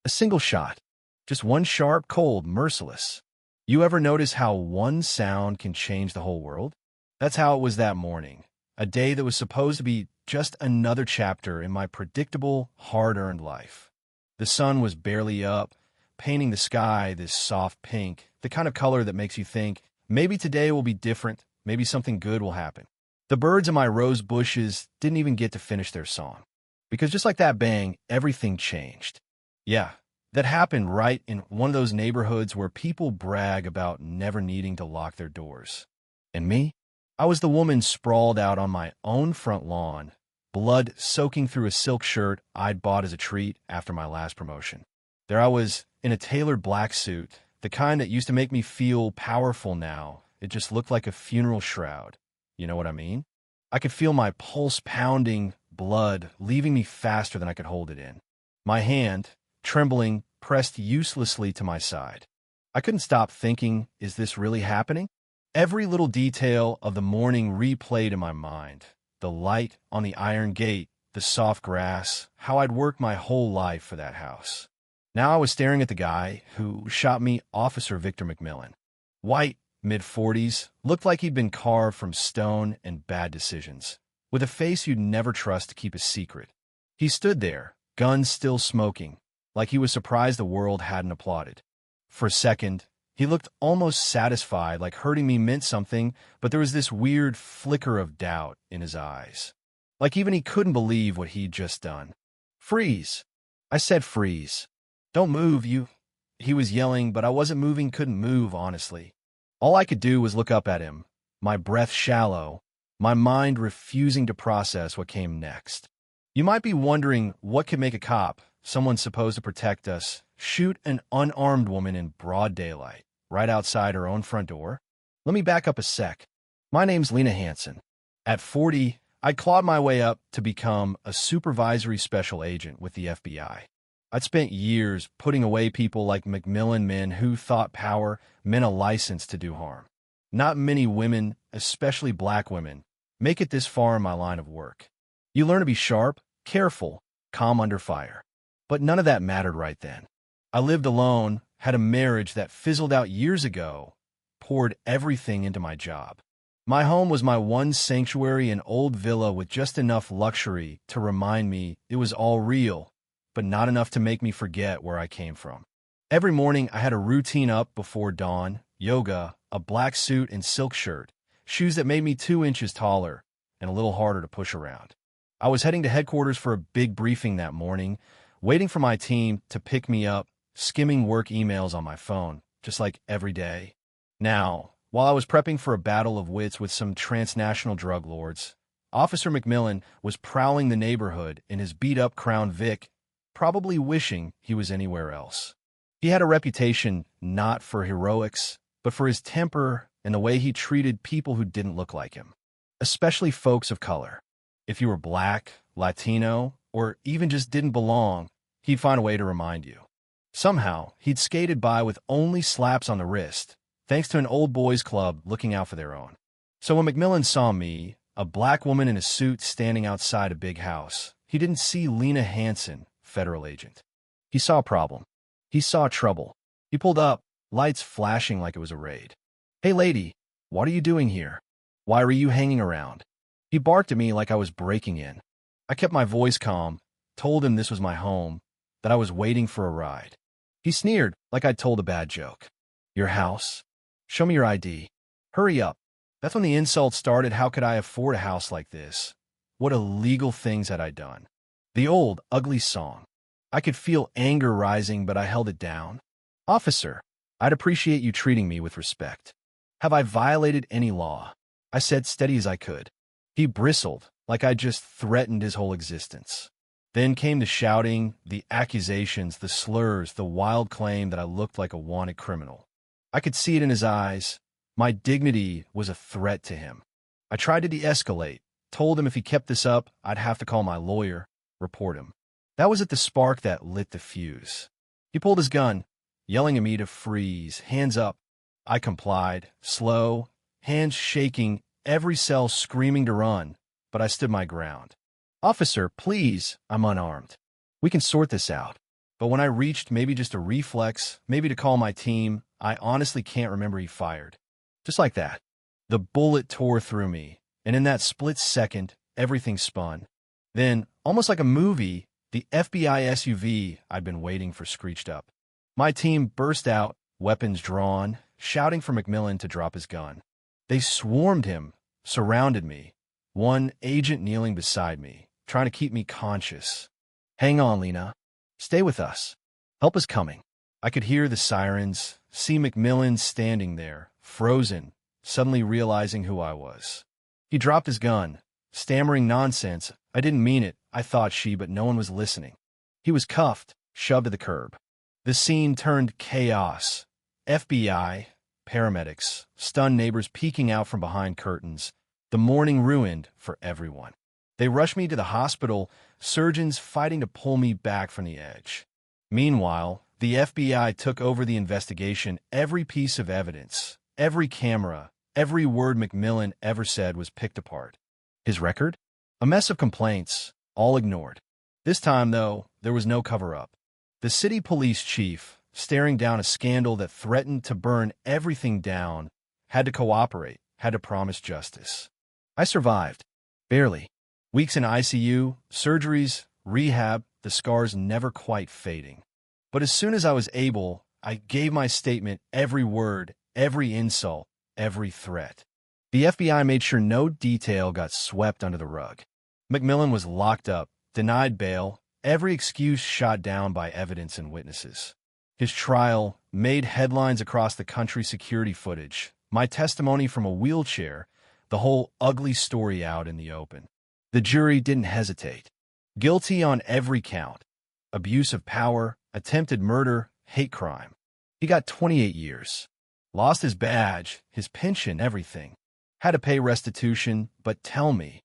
A single shot. Just one sharp, cold, merciless. You ever notice how one sound can change the whole world? That's how it was that morning. A day that was supposed to be just another chapter in my predictable, hard-earned life. The sun was barely up, painting the sky this soft pink, the kind of color that makes you think, maybe today will be different, maybe something good will happen. The birds in my rose bushes didn't even get to finish their song. Because just like that bang, everything changed. Yeah, that happened right in one of those neighborhoods where people brag about never needing to lock their doors. And me? I was the woman sprawled out on my own front lawn, blood soaking through a silk shirt I'd bought as a treat after my last promotion. There I was, in a tailored black suit, the kind that used to make me feel powerful now. It just looked like a funeral shroud. You know what I mean? I could feel my pulse pounding, blood leaving me faster than I could hold it in. My hand, trembling, pressed uselessly to my side. I couldn't stop thinking, is this really happening? Every little detail of the morning replayed in my mind. The light on the iron gate, the soft grass, how I'd worked my whole life for that house. Now I was staring at the guy who shot me, Officer Victor McMillan. White, mid-40s, looked like he'd been carved from stone and bad decisions, with a face you'd never trust to keep a secret. He stood there, gun still smoking, like he was surprised the world hadn't applauded. For a second, he looked almost satisfied, like hurting me meant something, but there was this weird flicker of doubt in his eyes. Like even he couldn't believe what he'd just done. Freeze! I said freeze. Don't move, you. He was yelling, but I wasn't moving, couldn't move, honestly. All I could do was look up at him, my breath shallow, my mind refusing to process what came next. You might be wondering what could make a cop, someone supposed to protect us, shoot an unarmed woman in broad daylight, right outside her own front door? Let me back up a sec. My name's Lena Hansen. At 40, I'd clawed my way up to become a supervisory special agent with the FBI. I'd spent years putting away people like McMillan men who thought power meant a license to do harm. Not many women, especially black women, make it this far in my line of work. You learn to be sharp, careful, calm under fire. But none of that mattered right then. I lived alone, had a marriage that fizzled out years ago, poured everything into my job. My home was my one sanctuary, an old villa with just enough luxury to remind me it was all real, but not enough to make me forget where I came from. Every morning I had a routine up before dawn, yoga, a black suit and silk shirt, shoes that made me 2 inches taller and a little harder to push around. I was heading to headquarters for a big briefing that morning, waiting for my team to pick me up, skimming work emails on my phone, just like every day. Now, while I was prepping for a battle of wits with some transnational drug lords, Officer McMillan was prowling the neighborhood in his beat-up Crown Vic, probably wishing he was anywhere else. He had a reputation not for heroics, but for his temper and the way he treated people who didn't look like him, especially folks of color. If you were black, Latino, or even just didn't belong, he'd find a way to remind you. Somehow, he'd skated by with only slaps on the wrist, thanks to an old boys club looking out for their own. So when McMillan saw me, a black woman in a suit standing outside a big house, he didn't see Lena Hansen, federal agent. He saw a problem. He saw trouble. He pulled up, lights flashing like it was a raid. "Hey lady, what are you doing here? Why were you hanging around?" He barked at me like I was breaking in. I kept my voice calm, told him this was my home, that I was waiting for a ride. He sneered like I'd told a bad joke. "Your house? Show me your ID. Hurry up." That's when the insults started. How could I afford a house like this? What illegal things had I done? The old, ugly song. I could feel anger rising, but I held it down. "Officer, I'd appreciate you treating me with respect. Have I violated any law?" I said steady as I could. He bristled, like I'd just threatened his whole existence. Then came the shouting, the accusations, the slurs, the wild claim that I looked like a wanted criminal. I could see it in his eyes. My dignity was a threat to him. I tried to de-escalate, told him if he kept this up, I'd have to call my lawyer, report him. That was at the spark that lit the fuse. He pulled his gun, yelling at me to freeze, hands up. I complied, slow, hands shaking, every cell screaming to run, but I stood my ground. "Officer, please, I'm unarmed. We can sort this out." But when I reached, maybe just a reflex, maybe to call my team, I honestly can't remember he fired. Just like that. The bullet tore through me, and in that split second, everything spun. Then, almost like a movie, the FBI SUV I'd been waiting for screeched up. My team burst out, weapons drawn, shouting for McMillan to drop his gun. They swarmed him, surrounded me, one agent kneeling beside me, trying to keep me conscious. "Hang on, Lena. Stay with us. Help is coming." I could hear the sirens, see McMillan standing there, frozen, suddenly realizing who I was. He dropped his gun, stammering nonsense. I didn't mean it, I thought but no one was listening. He was cuffed, shoved to the curb. The scene turned chaos. FBI, paramedics, stunned neighbors peeking out from behind curtains. The morning ruined for everyone. They rushed me to the hospital, surgeons fighting to pull me back from the edge. Meanwhile, the FBI took over the investigation. Every piece of evidence, every camera, every word McMillan ever said was picked apart. His record? A mess of complaints, all ignored. This time, though, there was no cover-up. The city police chief, staring down a scandal that threatened to burn everything down, had to cooperate, had to promise justice. I survived. Barely. Weeks in ICU, surgeries, rehab, the scars never quite fading. But as soon as I was able, I gave my statement, every word, every insult, every threat. The FBI made sure no detail got swept under the rug. McMillan was locked up, denied bail, every excuse shot down by evidence and witnesses. His trial made headlines across the country. Security footage, my testimony from a wheelchair, the whole ugly story out in the open. The jury didn't hesitate. Guilty on every count. Abuse of power, attempted murder, hate crime. He got 28 years. Lost his badge, his pension, everything. Had to pay restitution, but tell me,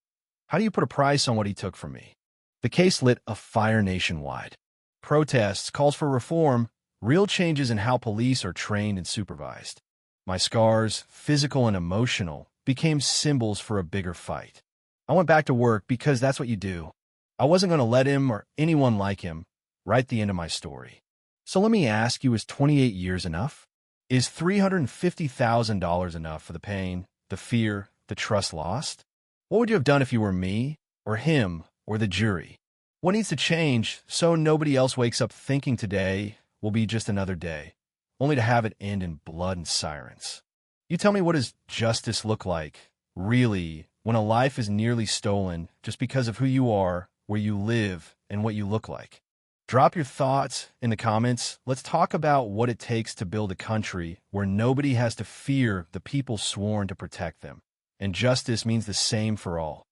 how do you put a price on what he took from me? The case lit a fire nationwide. Protests, calls for reform, real changes in how police are trained and supervised. My scars, physical and emotional, became symbols for a bigger fight. I went back to work because that's what you do. I wasn't going to let him or anyone like him write the end of my story. So let me ask you, is 28 years enough? Is $350,000 enough for the pain, the fear, the trust lost? What would you have done if you were me, or him, or the jury? What needs to change so nobody else wakes up thinking today will be just another day, only to have it end in blood and sirens? You tell me, what does justice look like, really, when a life is nearly stolen just because of who you are, where you live, and what you look like? Drop your thoughts in the comments. Let's talk about what it takes to build a country where nobody has to fear the people sworn to protect them. And justice means the same for all.